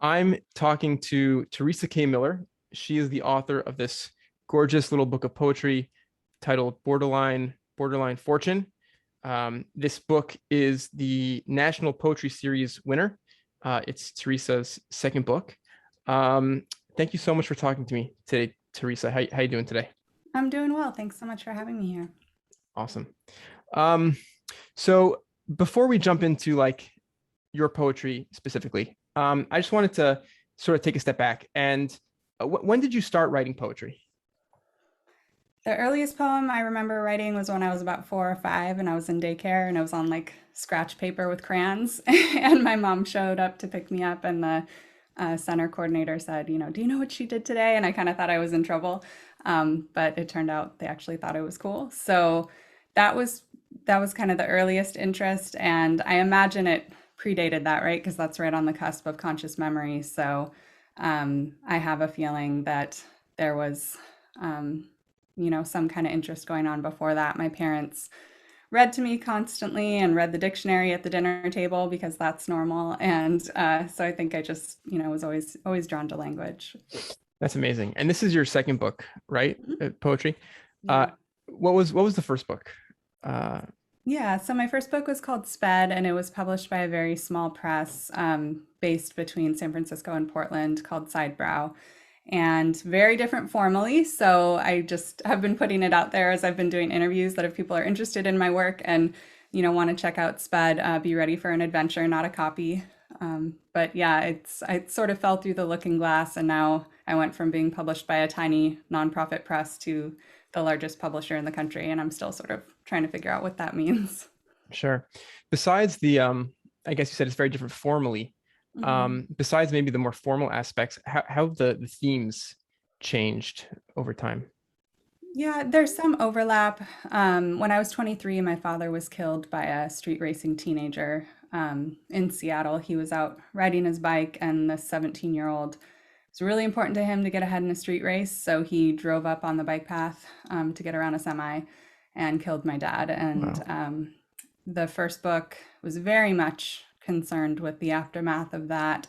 I'm talking to Teresa K. Miller. She is the author of this gorgeous little book of poetry titled Borderline Fortune. This book is the National Poetry Series winner. It's Teresa's second book. Um, Thank you so much for talking to me today, Teresa. How you doing today? I'm doing well. Thanks so much for having me here. Awesome. Um, so before we jump into like your poetry specifically, I just wanted to sort of take a step back and when did you start writing poetry? The earliest poem I remember writing was when I was about 4 or 5 and I was in daycare and I was on like scratch paper with crayons. And my mom showed up to pick me up and the center coordinator said, do you know what she did today? And I kind of thought I was in trouble. But it turned out they actually thought it was cool. So that was that was kind of the earliest interest. And I imagine it predated that, right? Because that's right on the cusp of conscious memory. So I have a feeling that there was some kind of interest going on before that. My parents read to me constantly and read the dictionary at the dinner table because that's normal. And so I think I just, was always drawn to language. That's amazing. And this is your second book, right? Mhm. Poetry. Uh, Yeah. what was the first book? Uh, Yeah. So my first book was called Sped, and it was published by a very small press based between San Francisco and Portland called Sidebrow. And very different formally. So I just have been putting it out there as I've been doing interviews that if people are interested in my work and want to check out Sped, be ready for an adventure, not a copy. But yeah, I sort of fell through the looking glass, and now I went from being published by a tiny nonprofit press to the largest publisher in the country, and I'm still sort of trying to figure out what that means. sure. Besides the I guess you said it's very different formally. Mhm. Besides maybe the more formal aspects, how have the themes changed over time? Yeah, there's some overlap. When I was 23, my father was killed by a street racing teenager in Seattle. He was out riding his bike, and the 17-year-old, it was really important to him to get ahead in a street race. So he drove up on the bike path to get around a semi and killed my dad. And Wow. the first book was very much concerned with the aftermath of that.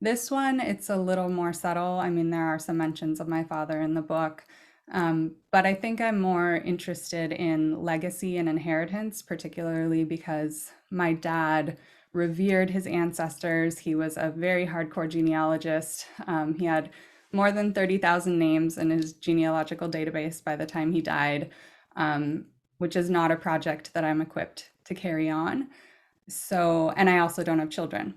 This one, it's a little more subtle. I mean, there are some mentions of my father in the book, but I think I'm more interested in legacy and inheritance, particularly because my dad revered his ancestors. He was a very hardcore genealogist. He had more than 30,000 names in his genealogical database by the time he died, which is not a project that I'm equipped to carry on. So, and I also don't have children,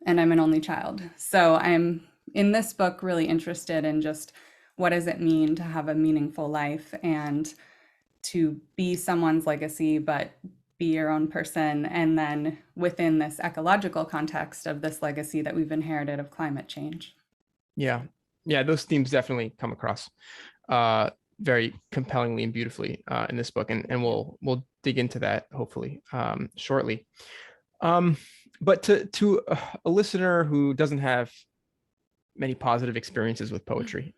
and I'm an only child. So I'm in this book really interested in just what does it mean to have a meaningful life and to be someone's legacy, but be your own person. And then within this ecological context of this legacy that we've inherited of climate change. Yeah. Yeah, those themes definitely come across uh very compellingly and beautifully in this book, and we'll dig into that hopefully shortly. Um, but to a listener who doesn't have many positive experiences with poetry,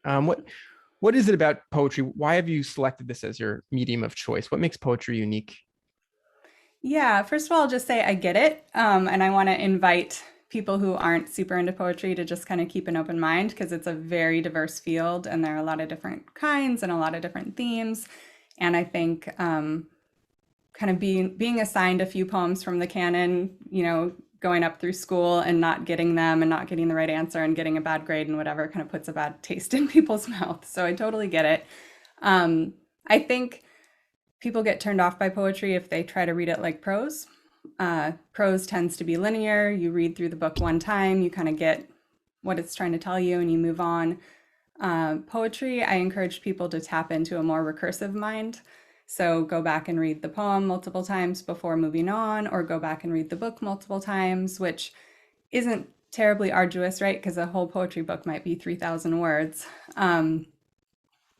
what is it about poetry? Why have you selected this as your medium of choice? What makes poetry unique? Yeah, first of all, I'll just say I get it. And I want to invite people who aren't super into poetry to just kind of keep an open mind because it's a very diverse field and there are a lot of different kinds and a lot of different themes. And I think kind of being assigned a few poems from the canon, going up through school and not getting them and not getting the right answer and getting a bad grade and whatever kind of puts a bad taste in people's mouth. So I totally get it. I think people get turned off by poetry if they try to read it like prose. Prose tends to be linear. You read through the book one time, you kind of get what it's trying to tell you, and you move on. Poetry, I encourage people to tap into a more recursive mind. So go back and read the poem multiple times before moving on, or go back and read the book multiple times, which isn't terribly arduous, right? Because a whole poetry book might be 3,000 words.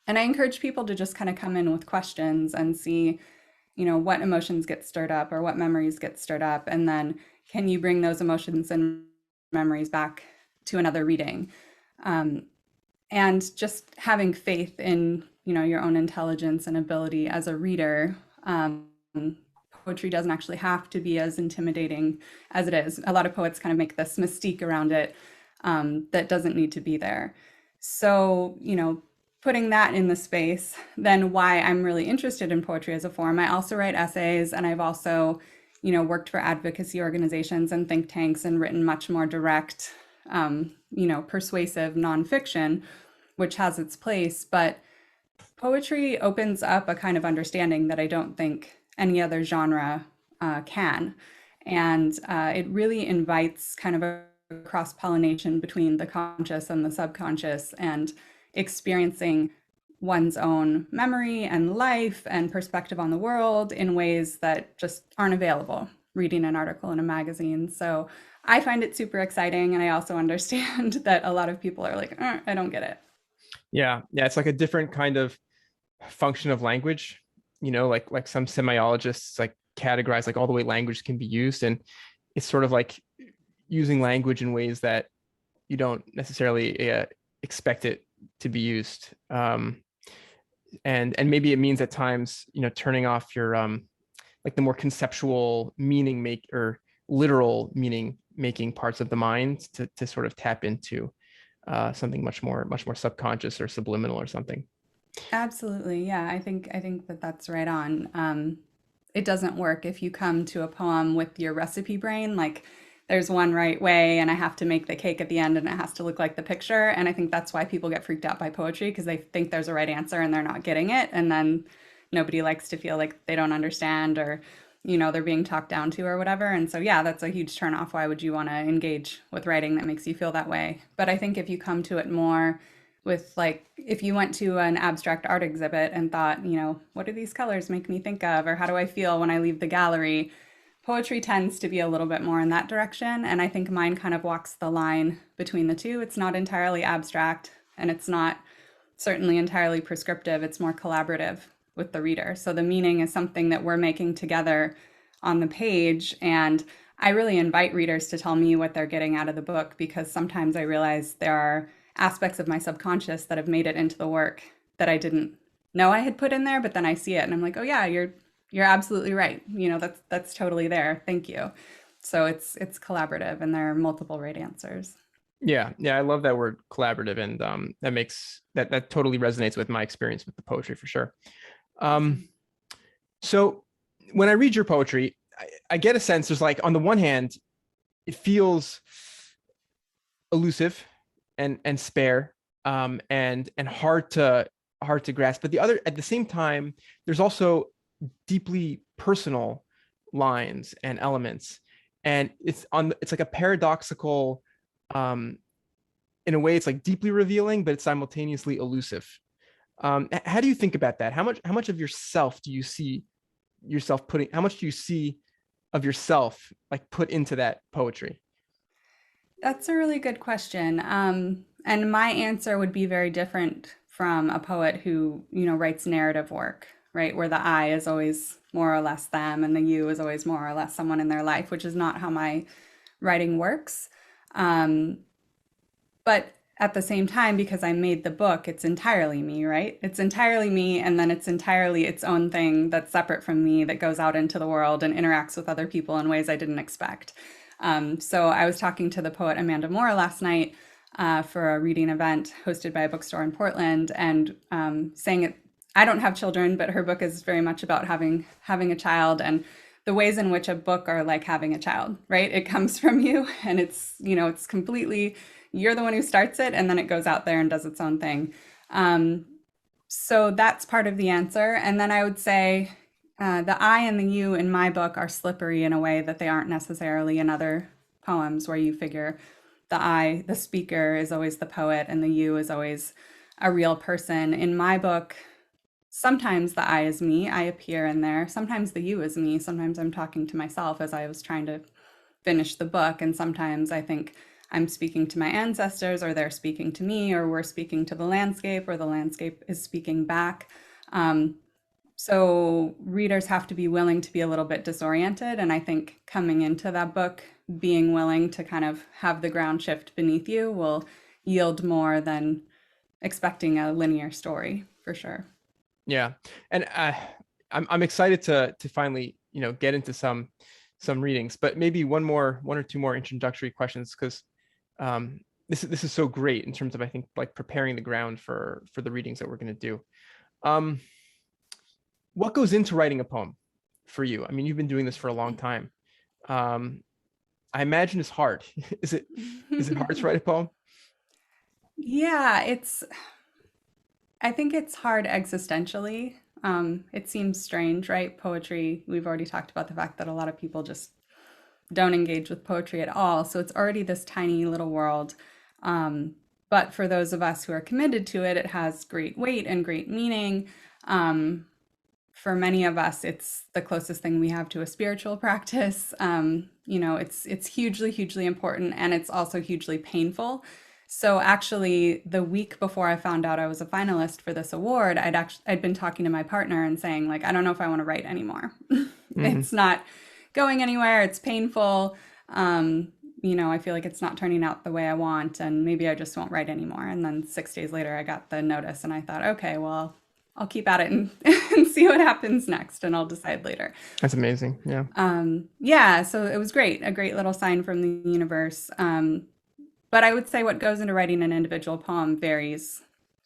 And I encourage people to just kind of come in with questions and see, what emotions get stirred up or what memories get stirred up. And then can you bring those emotions and memories back to another reading? Um, and just having faith in, your own intelligence and ability as a reader. Poetry doesn't actually have to be as intimidating as it is. A lot of poets kind of make this mystique around it. that doesn't need to be there. So, putting that in the space, then why I'm really interested in poetry as a form. I also write essays, and I've also, worked for advocacy organizations and think tanks and written much more direct, persuasive nonfiction, which has its place. But poetry opens up a kind of understanding that I don't think any other genre can. And it really invites kind of a cross pollination between the conscious and the subconscious and experiencing one's own memory and life and perspective on the world in ways that just aren't available reading an article in a magazine. So I find it super exciting. And I also understand that a lot of people are like, I don't get it. Yeah, yeah, it's like a different kind of function of language. Like some semiologists like categorize like all the way language can be used, and it's sort of like using language in ways that you don't necessarily expect it to be used. And maybe it means at times, turning off your like the more conceptual meaning make or literal meaning making parts of the mind to sort of tap into something much more subconscious or subliminal or something. Absolutely. Yeah, I think that that's right on. It doesn't work if you come to a poem with your recipe brain, like there's one right way and I have to make the cake at the end and it has to look like the picture. And I think that's why people get freaked out by poetry because they think there's a right answer and they're not getting it. And then nobody likes to feel like they don't understand or, they're being talked down to or whatever. And so, yeah, that's a huge turnoff. Why would you want to engage with writing that makes you feel that way? But I think if you come to it more with like if you went to an abstract art exhibit and thought, what do these colors make me think of or how do I feel when I leave the gallery? Poetry tends to be a little bit more in that direction, and I think mine kind of walks the line between the two. It's not entirely abstract and it's not certainly entirely prescriptive. It's more collaborative with the reader. So the meaning is something that we're making together on the page, and I really invite readers to tell me what they're getting out of the book because sometimes I realize there are aspects of my subconscious that have made it into the work that I didn't know I had put in there, but then I see it and I'm like, oh yeah, you're absolutely right. That's totally there. Thank you. So it's collaborative and there are multiple right answers. Yeah, yeah, I love that word collaborative, and that totally resonates with my experience with the poetry for sure. Um, Awesome. so when I read your poetry, I get a sense there's like on the one hand, it feels elusive and spare, and hard to grasp, but the other at the same time there's also deeply personal lines and elements, and it's like a paradoxical, um in a way it's like deeply revealing, but it's simultaneously elusive. How do you think about that? How much of yourself do you see yourself putting, how much do you see of yourself like put into that poetry? That's a really good question. And my answer would be very different from a poet who, writes narrative work, right? Where the I is always more or less them and the you is always more or less someone in their life, which is not how my writing works. Um, but at the same time, because I made the book, it's entirely me, right? It's entirely me, and then it's entirely its own thing that's separate from me that goes out into the world and interacts with other people in ways I didn't expect. So I was talking to the poet Amanda Moore last night for a reading event hosted by a bookstore in Portland, and saying it. I don't have children, but her book is very much about having a child and the ways in which a book are like having a child, right? It comes from you, and it's completely you're the one who starts it, and then it goes out there and does its own thing. Um, so that's part of the answer. And then I would say the I and the you in my book are slippery in a way that they aren't necessarily in other poems, where you figure the I, the speaker, is always the poet, and the you is always a real person. In my book, sometimes the I is me, I appear in there. Sometimes the you is me. Sometimes I'm talking to myself as I was trying to finish the book. And sometimes I think I'm speaking to my ancestors, or they're speaking to me, or we're speaking to the landscape, or the landscape is speaking back. Um, so readers have to be willing to be a little bit disoriented. And I think coming into that book, being willing to kind of have the ground shift beneath you will yield more than expecting a linear story for sure. Yeah, and I'm excited to finally get into some readings, but maybe one or two more introductory questions, because this is so great in terms of, I think, like preparing the ground for the readings that we're going to do. Um, what goes into writing a poem for you? I mean, you've been doing this for a long time. Um, I imagine it's hard. Is it hard to write a poem? Yeah, I think it's hard existentially. It seems strange, right? Poetry, we've already talked about the fact that a lot of people just don't engage with poetry at all. So it's already this tiny little world. Um, but for those of us who are committed to it, it has great weight and great meaning. Um, for many of us, it's the closest thing we have to a spiritual practice. It's hugely, hugely important, and it's also hugely painful. So actually, the week before I found out I was a finalist for this award, I'd been talking to my partner and saying, like, I don't know if I want to write anymore. Hmm. It's not going anywhere. It's painful. Um, I feel like it's not turning out the way I want, and maybe I just won't write anymore. And then 6 days later, I got the notice, and I thought, okay, well, I'll keep at it and, and see what happens next, and I'll decide later. That's amazing. Yeah. Yeah, so it was great, a great little sign from the universe. But I would say what goes into writing an individual poem varies,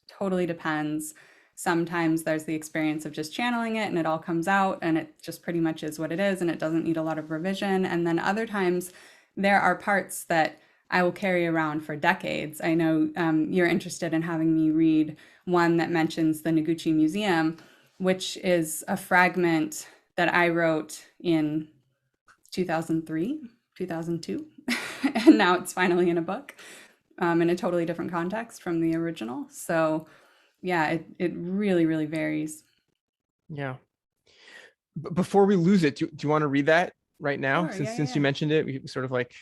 totally depends. Sometimes there's the experience of just channeling it and it all comes out and it just pretty much is what it is and it doesn't need a lot of revision. And then other times there are parts that I will carry around for decades. I know you're interested in having me read one that mentions the Noguchi Museum, which is a fragment that I wrote in 2003, 2002, and now it's finally in a book in a totally different context from the original. So, yeah, it really, really varies. Yeah. Before we lose it, do you want to read that right now? Sure, Since yeah, yeah, since you yeah. mentioned it, we sort of like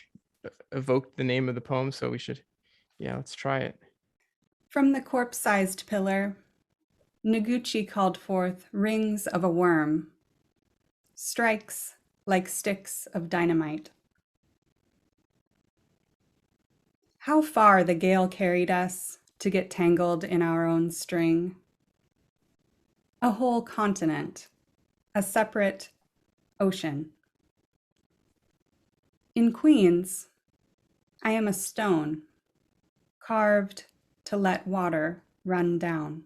evoked the name of the poem, so we should, yeah, let's try it. From the corpse-sized pillar, Noguchi called forth rings of a worm, strikes like sticks of dynamite. How far the gale carried us to get tangled in our own string. A whole continent, a separate ocean. In Queens, I am a stone, carved to let water run down.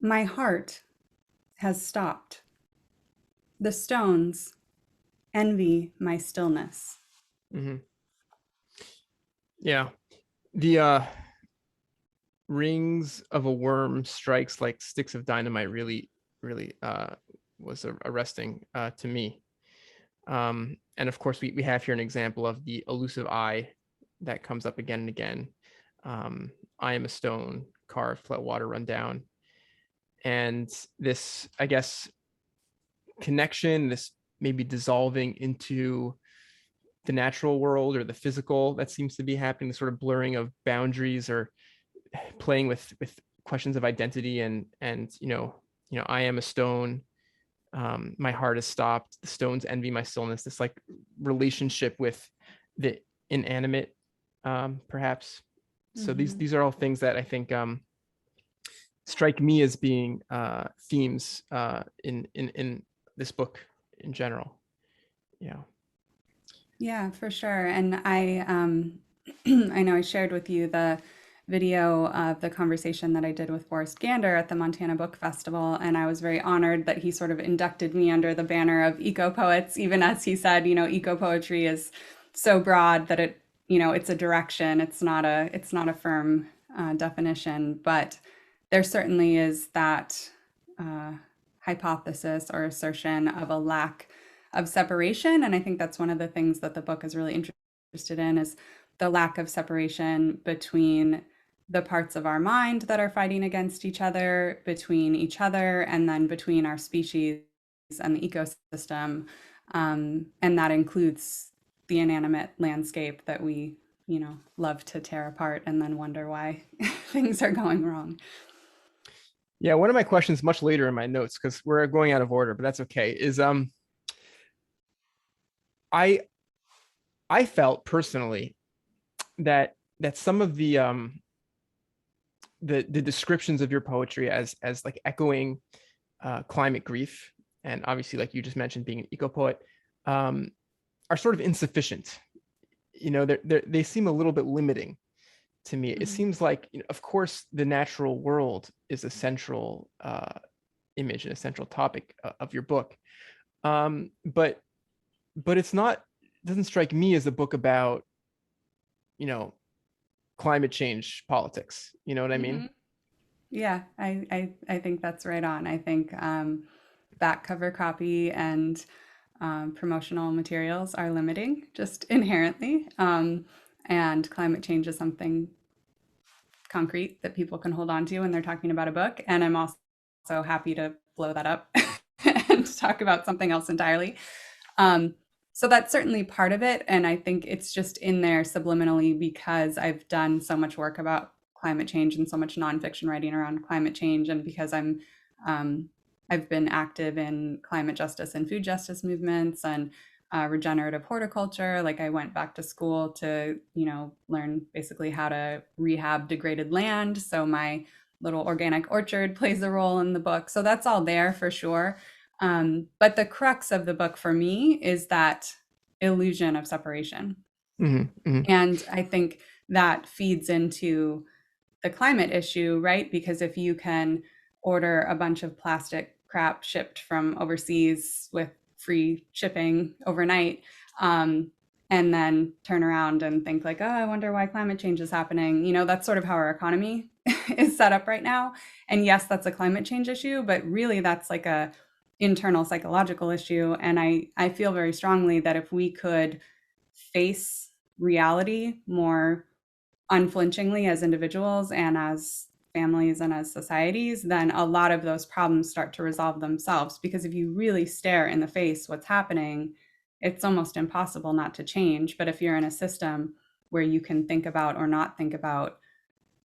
My heart has stopped. The stones envy my stillness. Hmm. Yeah. The rings of a worm strikes like sticks of dynamite really was arresting to me. And of course, we have here an example of the elusive I that comes up again and again. um, I am a stone carved to let water run down. And this, I guess, connection, this maybe dissolving into the natural world or the physical that seems to be happening, the sort of blurring of boundaries or playing with questions of identity. And I am a stone. My heart is stopped. The stones envy my stillness. This like relationship with the inanimate, perhaps. So these Mm-hmm. these are all things that I think strike me as being themes in this book in general. Yeah. Yeah, for sure. And I know I shared with you the video of the conversation that I did with Forrest Gander at the Montana Book Festival, and I was very honored that he sort of inducted me under the banner of eco poets, even as he said, eco poetry is so broad that it's a direction. It's not a firm definition, but there certainly is that uh, hypothesis or assertion of a lack of separation. And I think that's one of the things that the book is really interested in is the lack of separation between the parts of our mind that are fighting against between each other, and then between our species and the ecosystem. And that includes the inanimate landscape that we, love to tear apart and then wonder why things are going wrong. Yeah, one of my questions much later in my notes, because we're going out of order, but that's okay, is I I felt personally that some of the descriptions of your poetry as like echoing climate grief, and obviously like you just mentioned being an eco poet, um, are sort of insufficient they seem a little bit limiting to me. It Mhm. seems like, of course, the natural world is a central image and a central topic of your book, but it's not. It doesn't strike me as a book about you know climate change politics. You know what I mean? Mhm. Yeah, I think that's right on. I think back cover copy and promotional materials are limiting just inherently. And climate change is something concrete that people can hold on to when they're talking about a book. And I'm also happy to blow that up and talk about something else entirely. Um, so that's certainly part of it. And I think it's just in there subliminally because I've done so much work about climate change and so much nonfiction writing around climate change. And because um, I've been active in climate justice and food justice movements and regenerative horticulture. Like I went back to school to, learn basically how to rehab degraded land. So my little organic orchard plays a role in the book. So that's all there for sure. But the crux of the book for me is that illusion of separation. Mm-hmm, mm-hmm, And I think that feeds into the climate issue, right? Because if you can order a bunch of plastic crap shipped from overseas with free shipping overnight, and then turn around and think like, oh, I wonder why climate change is happening. That's sort of how our economy is set up right now. And yes, that's a climate change issue, but really that's like a internal psychological issue. And I feel very strongly that if we could face reality more unflinchingly as individuals and as families and as societies, then a lot of those problems start to resolve themselves. Because if you really stare in the face what's happening, it's almost impossible not to change. But if you're in a system where you can think about or not think about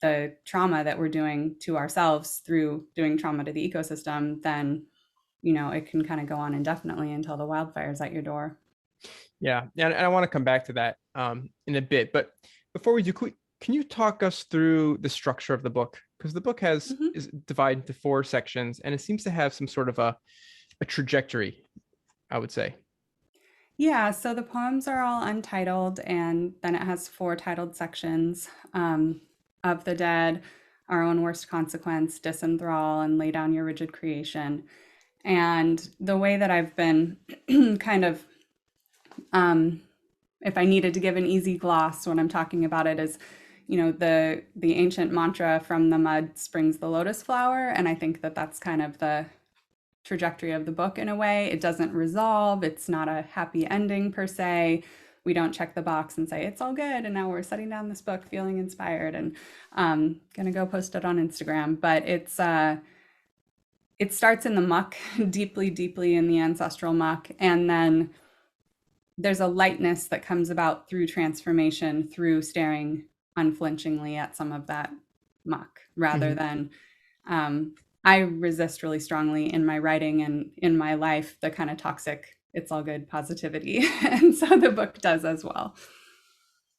the trauma that we're doing to ourselves through doing trauma to the ecosystem, then it can kind of go on indefinitely until the wildfire's at your door. yeah, and I want to come back to that in a bit, but before we do, can you talk us through the structure of the book? Because the book Mm-hmm. is divided into 4 sections, and it seems to have some sort of a trajectory, I would say. Yeah, so the poems are all untitled, and then it has 4 titled sections: Of the Dead, Our Own Worst Consequence, Disenthrall, and Lay Down Your Rigid Creation. And the way that I've been kind of, um, if I needed to give an easy gloss when I'm talking about it, is the ancient mantra, from the mud springs the lotus flower. And I think that that's kind of the trajectory of the book in a way. It doesn't resolve, it's not a happy ending per se. We don't check the box and say it's all good and now we're setting down this book feeling inspired and gonna go post it on Instagram. But it starts in the muck, deeply, deeply in the ancestral muck, and then there's a lightness that comes about through transformation, through staring unflinchingly at some of that muck rather Hmm. than I resist really strongly in my writing and in my life the kind of toxic, it's all good positivity. And so the book does as well.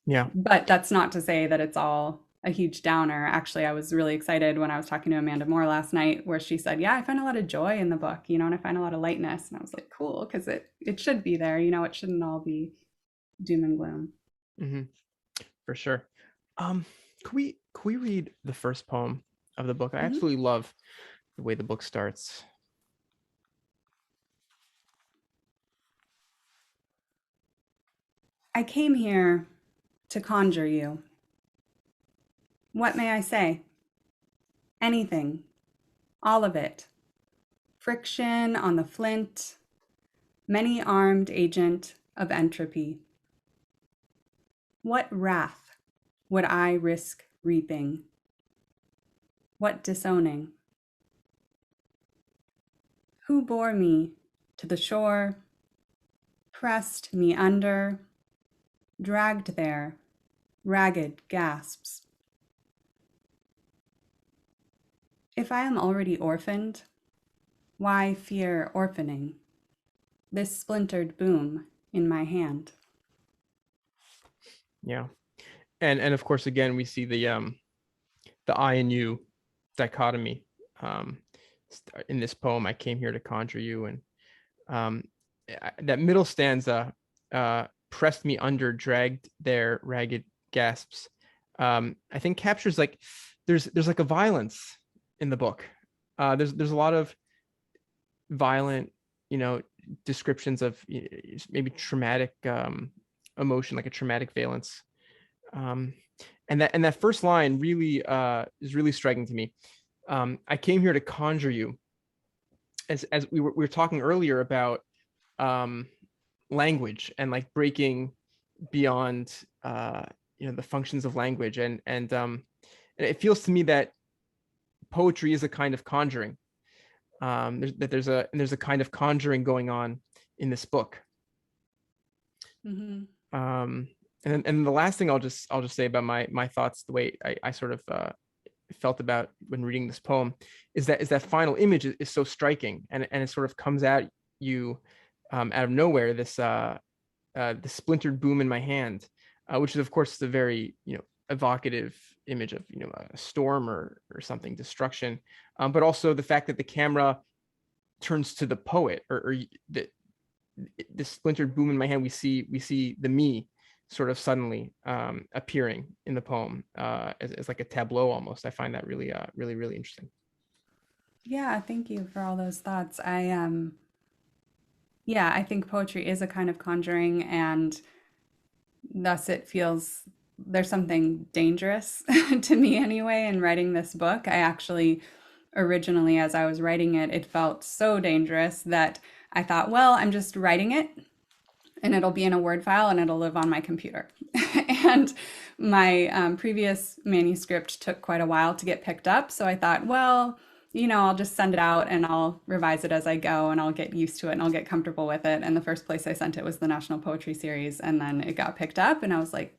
Yeah. But that's not to say that it's all a huge downer. Actually, I was really excited when I was talking to Amanda Moore last night, where she said, yeah, I find a lot of joy in the book, and I find a lot of lightness. And I was like, cool, because it should be there, it shouldn't all be doom and gloom. Hmm. For sure. Um, can we read the first poem of the book? I Mhm. absolutely love the way the book starts. I came here to conjure you. What may I say? Anything, all of it. Friction on the flint, many armed agent of entropy. What wrath would I risk reaping? What disowning? Who bore me to the shore, pressed me under, dragged there, ragged gasps? If I am already orphaned, why fear orphaning? This splintered boom in my hand. Yeah. And of course, again, we see the I and you dichotomy. Um, in this poem, I came here to conjure you, and that middle stanza. pressed me under, dragged their ragged gasps, I think captures like there's like a violence in the book. There's a lot of violent, descriptions of maybe traumatic emotion, like a traumatic valence. Um, and that first line really is really striking to me. I came here to conjure you, as we were talking earlier about um, language and like breaking beyond the functions of language, and it feels to me that poetry is a kind of conjuring. There's a kind of conjuring going on in this book. Hmm. Um, and the last thing I'll just say about my thoughts, the way I sort of felt about when reading this poem, is that final image is so striking, and it sort of comes at you out of nowhere. The splintered boom in my hand, which is of course the very evocative image of a storm or something, destruction, but also the fact that the camera turns to the poet, or the splintered boom in my hand. We see the me sort of suddenly appearing in the poem, as like a tableau almost. I find that really really interesting. Yeah, thank you for all those thoughts. Yeah, I think poetry is a kind of conjuring, and thus it feels there's something dangerous to me anyway in writing this book. I actually originally, as I was writing it, it felt so dangerous that I thought, well, I'm just writing it and it'll be in a Word file and it'll live on my computer. And my previous manuscript took quite a while to get picked up. So I thought, well, I'll just send it out and I'll revise it as I go and I'll get used to it and I'll get comfortable with it. And the first place I sent it was the National Poetry Series. And then it got picked up and I was like,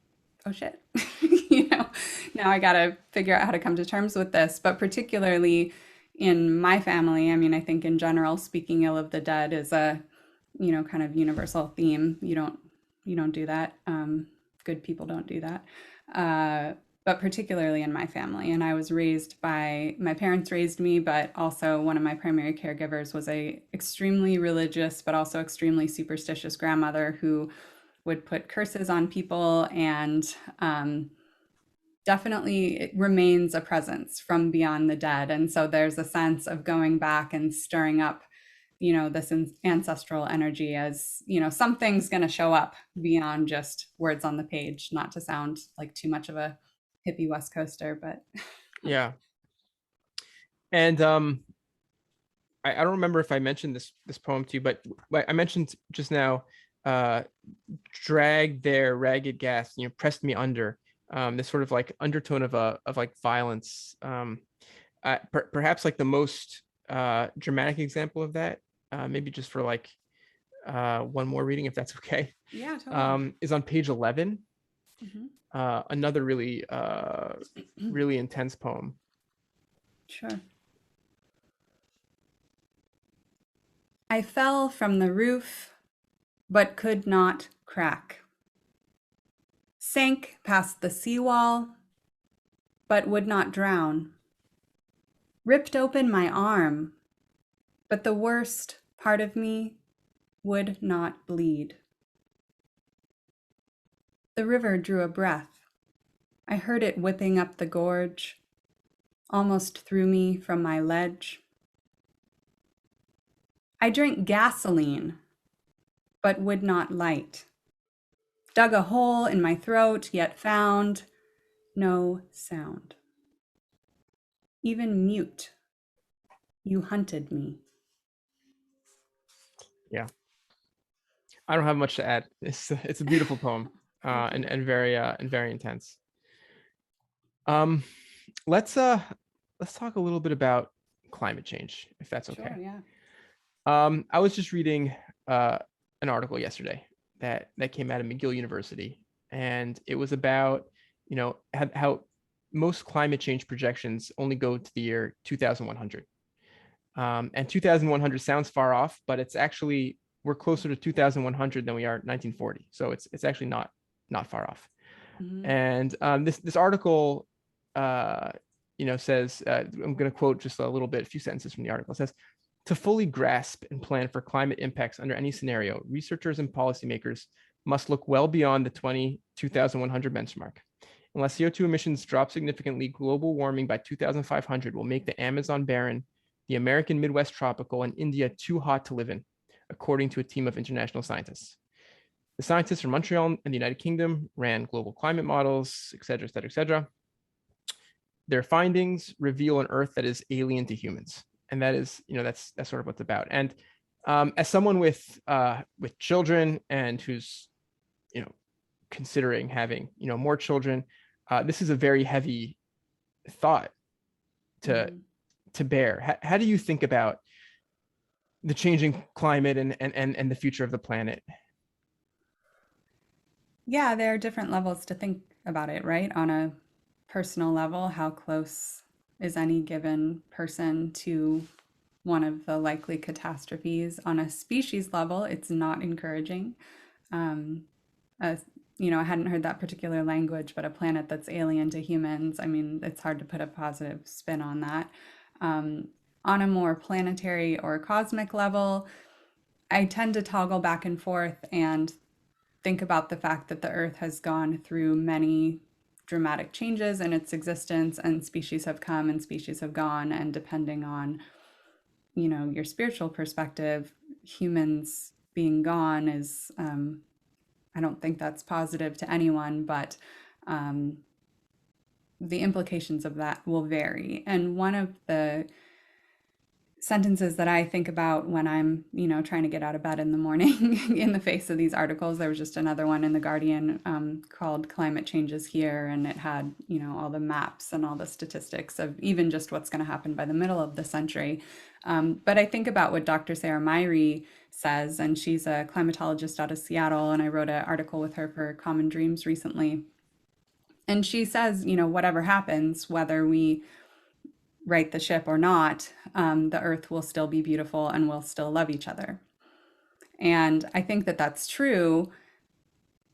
oh shit, you know, now I got to figure out how to come to terms with this. But particularly in my family, I mean, I think in general, speaking ill of the dead is a, kind of universal theme. You don't do that. Good people don't do that. But particularly in my family. And I was raised by my parents raised me, but also one of my primary caregivers was a extremely religious, but also extremely superstitious grandmother who would put curses on people, and definitely it remains a presence from beyond the dead. And so there's a sense of going back and stirring up, this ancestral energy, as, something's going to show up beyond just words on the page, not to sound like too much of a hippie West Coaster, but Yeah, and I don't remember if I mentioned this poem to you, but I mentioned just now, uh, drag their ragged gas, pressed me under. This sort of like undertone of like violence. Perhaps like the most dramatic example of that, maybe just for like one more reading, if that's okay, yeah, totally. is on page 11. Hmm. Another really really intense poem. Sure. I fell from the roof, but could not crack. Sank past the seawall, but would not drown. Ripped open my arm, but the worst part of me would not bleed. The river drew a breath. I heard it whipping up the gorge, almost threw me from my ledge. I drank gasoline, but would not light. Dug a hole in my throat, yet found no sound. Even mute, you hunted me. Yeah, I don't have much to add. It's a beautiful poem, Thank you. and very intense. Um, let's let's talk a little bit about climate change, if that's Sure, okay. yeah. I was just reading an article yesterday that came out of McGill University, and it was about how most climate change projections only go to the year 2100. And 2100 sounds far off, but it's actually, we're closer to 2100 than we are 1940. So it's actually not far off. Mm-hmm. And this article, says, I'm going to quote just a little bit, a few sentences from the article. It says, to fully grasp and plan for climate impacts under any scenario, researchers and policymakers must look well beyond the 22,100 benchmark. Unless CO2 emissions drop significantly, global warming by 2500 will make the Amazon barren, the American Midwest tropical, and India too hot to live in, according to a team of international scientists. The scientists from Montreal and the United Kingdom ran global climate models, et cetera, et cetera, et cetera. Their findings reveal an Earth that is alien to humans, and that is, that's sort of what's about. And as someone with children and who's, considering having, more children, this is a very heavy thought to Mhm. to bear. How do you think about the changing climate and the future of the planet? Yeah, there are different levels to think about it, right? On a personal level, how close is any given person to one of the likely catastrophes? On a species level, it's not encouraging. Um, uh, I hadn't heard that particular language, but a planet that's alien to humans, I mean, it's hard to put a positive spin on that. Um, on a more planetary or cosmic level, I tend to toggle back and forth and think about the fact that the Earth has gone through many dramatic changes in its existence, and species have come and species have gone. And depending on, your spiritual perspective, humans being gone is, I don't think that's positive to anyone, but um, the implications of that will vary. And one of the sentences that I think about when I'm, trying to get out of bed in the morning in the face of these articles. There was just another one in The Guardian called Climate Change is Here, and it had, all the maps and all the statistics of even just what's going to happen by the middle of the century. But I think about what Dr. Sarah Myrie says, and she's a climatologist out of Seattle, and I wrote an article with her for Common Dreams recently. And she says, whatever happens, whether we right the ship or not, the earth will still be beautiful and we'll still love each other. And I think that that's true.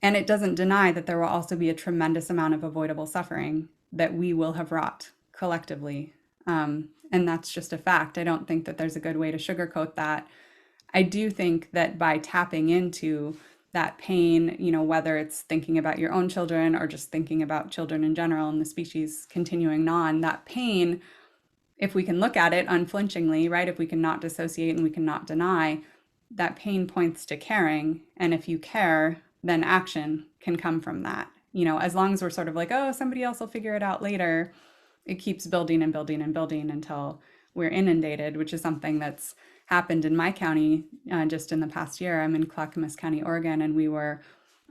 And it doesn't deny that there will also be a tremendous amount of avoidable suffering that we will have wrought collectively. And that's just a fact. I don't think that there's a good way to sugarcoat that. I do think that by tapping into that pain, whether it's thinking about your own children or just thinking about children in general and the species continuing on, that pain, if we can look at it unflinchingly, right? If we can not dissociate and we can not deny, that pain points to caring. And if you care, then action can come from that. As long as we're sort of like, oh, somebody else will figure it out later, it keeps building and building and building until we're inundated, which is something that's happened in my county just in the past year. I'm in Clackamas County, Oregon, and we were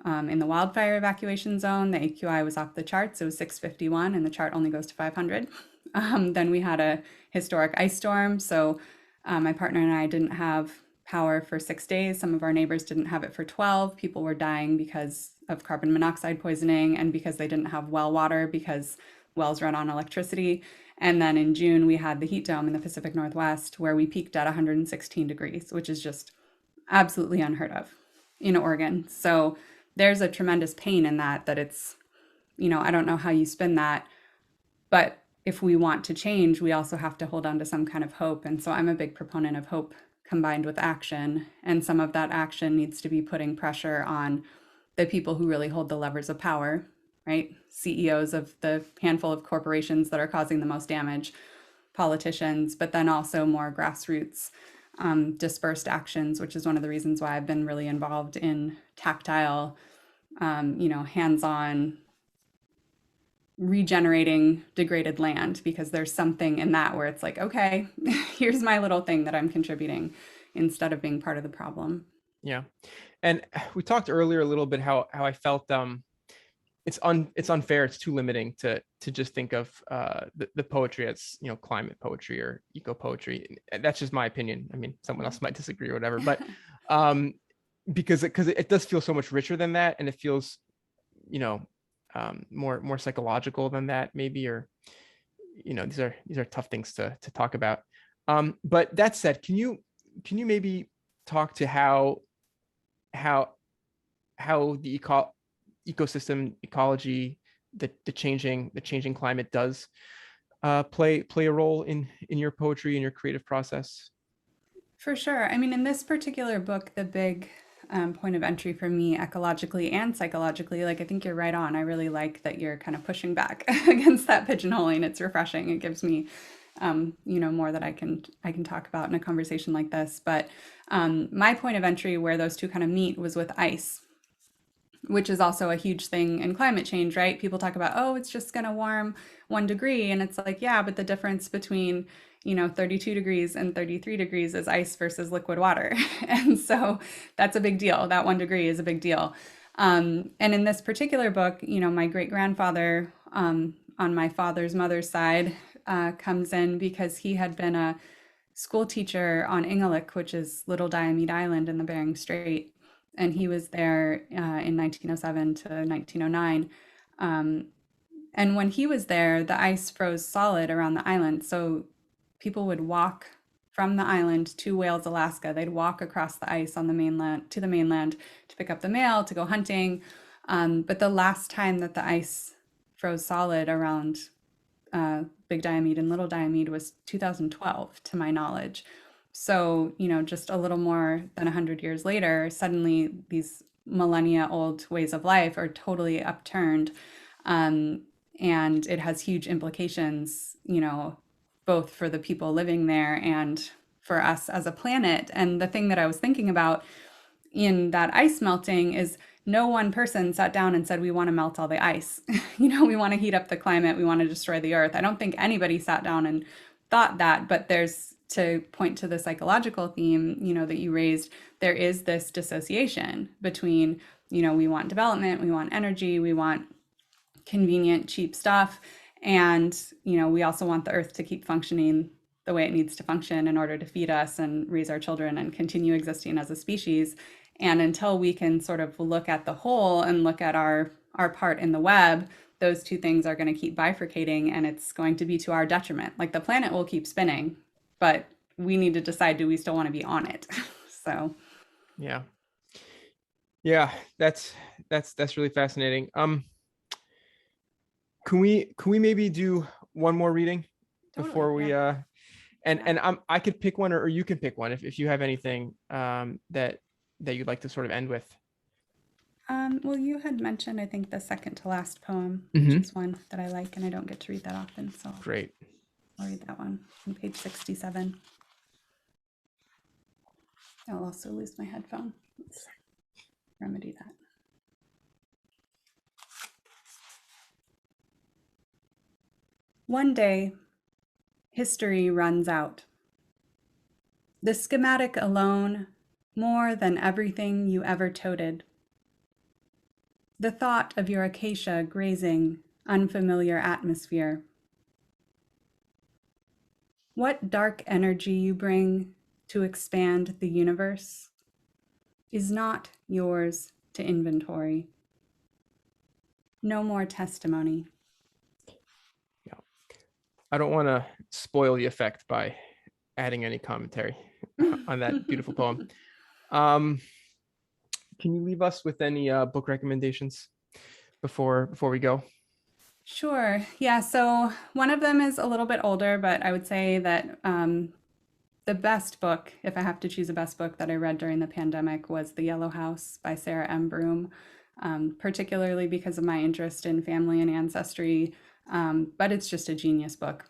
in the wildfire evacuation zone. The AQI was off the charts. It was 651, and the chart only goes to 500. Then we had a historic ice storm. So my partner and I didn't have power for 6 days. Some of our neighbors didn't have it for 12. People were dying because of carbon monoxide poisoning and because they didn't have well water because wells run on electricity. And then in June, we had the heat dome in the Pacific Northwest where we peaked at 116 degrees, which is just absolutely unheard of in Oregon. So there's a tremendous pain in that it's, I don't know how you spin that, but if we want to change, we also have to hold on to some kind of hope. And so I'm a big proponent of hope combined with action. And some of that action needs to be putting pressure on the people who really hold the levers of power, right? CEOs of the handful of corporations that are causing the most damage, politicians, but then also more grassroots dispersed actions, which is one of the reasons why I've been really involved in tactile, hands-on regenerating degraded land, because there's something in that where it's like, okay, here's my little thing that I'm contributing instead of being part of the problem. Yeah. And we talked earlier a little bit how I felt it's unfair, it's too limiting to just think of the poetry as, climate poetry or eco poetry. That's just my opinion. I mean, someone else might disagree or whatever, but because it does feel so much richer than that, and it feels, more psychological than that, maybe, or these are tough things to talk about. But that said, can you maybe talk to how the ecosystem ecology, the changing climate does play a role in your poetry and your creative process? For sure. I mean, in this particular book, the big point of entry for me ecologically and psychologically. Like, I think you're right on. I really like that you're kind of pushing back against that pigeonholing. It's refreshing. It gives me, more that I can talk about in a conversation like this. But my point of entry where those two kind of meet was with ice, which is also a huge thing in climate change, right? People talk about, oh, it's just going to warm 1 degree. And it's like, yeah, but the difference between, 32 degrees and 33 degrees is ice versus liquid water. And so that's a big deal. That 1 degree is a big deal. And in this particular book, my great grandfather on my father's mother's side comes in because he had been a school teacher on Inglewood, which is Little Diomede Island in the Bering Strait, and he was there in 1907 to 1909. Um, and when he was there, the ice froze solid around the island. So people would walk from the island to Wales, Alaska. They'd walk across the ice on the mainland to the mainland to pick up the mail, to go hunting. But the last time that the ice froze solid around Big Diomede and Little Diomede was 2012, to my knowledge. So, just a little more than 100 years later, suddenly these millennia old ways of life are totally upturned. Um, and it has huge implications, both for the people living there and for us as a planet. And the thing that I was thinking about in that ice melting is no one person sat down and said, we want to melt all the ice. We want to heat up the climate. We want to destroy the earth. I don't think anybody sat down and thought that, but there's, to point to the psychological theme, that you raised, there is this dissociation between, we want development, we want energy, we want convenient, cheap stuff. And, we also want the earth to keep functioning the way it needs to function in order to feed us and raise our children and continue existing as a species. And until we can sort of look at the whole and look at our part in the web, those two things are going to keep bifurcating, and it's going to be to our detriment. Like, the planet will keep spinning, but we need to decide, do we still want to be on it? So Yeah. Yeah, that's really fascinating. Can we maybe do one more reading totally, before we yeah. and I could pick one, or you can pick one if you have anything that you'd like to sort of end with. Well, you had mentioned, I think, the second to last poem, which Mm-hmm. is one that I like, and I don't get to read that often, so Great. I'll read that one on page 67. I'll also lose my headphone. Let's remedy that. One day, history runs out. The schematic alone, more than everything you ever toted. The thought of your acacia grazing unfamiliar atmosphere. What dark energy you bring to expand the universe is not yours to inventory. No more testimony. Yeah. I don't want to spoil the effect by adding any commentary on that beautiful poem. Can you leave us with any book recommendations before we go? Sure. Yeah. So one of them is a little bit older, but I would say that the best book, if I have to choose a best book that I read during the pandemic, was The Yellow House by Sarah M. Broom, particularly because of my interest in family and ancestry. But it's just a genius book.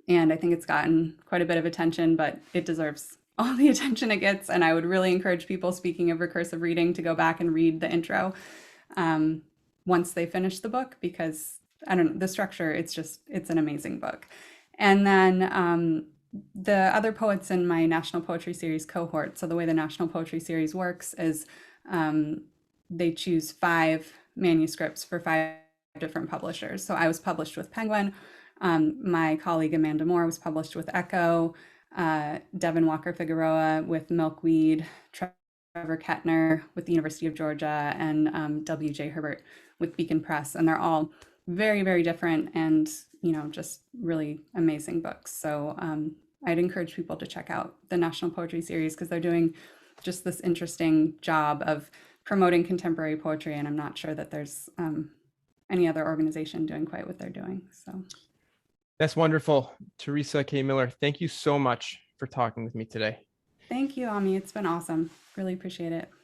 And I think it's gotten quite a bit of attention, but it deserves all the attention it gets. And I would really encourage people, speaking of recursive reading, to go back and read the intro once they finish the book, because I don't know, the structure, it's an amazing book. And then the other poets in my National Poetry Series cohort. So the way the National Poetry Series works is they choose 5 manuscripts for 5 different publishers. So I was published with Penguin. My colleague Amanda Moore was published with Echo. Devin Walker Figueroa with Milkweed. Trevor Kettner with the University of Georgia, and W.J. Herbert with Beacon Press. And they're all very, very different and, just really amazing books. So I'd encourage people to check out the National Poetry Series, because they're doing just this interesting job of promoting contemporary poetry. And I'm not sure that there's any other organization doing quite what they're doing. So That's wonderful. Teresa K. Miller, thank you so much for talking with me today. thank you, Ami. It's been awesome. Really appreciate it.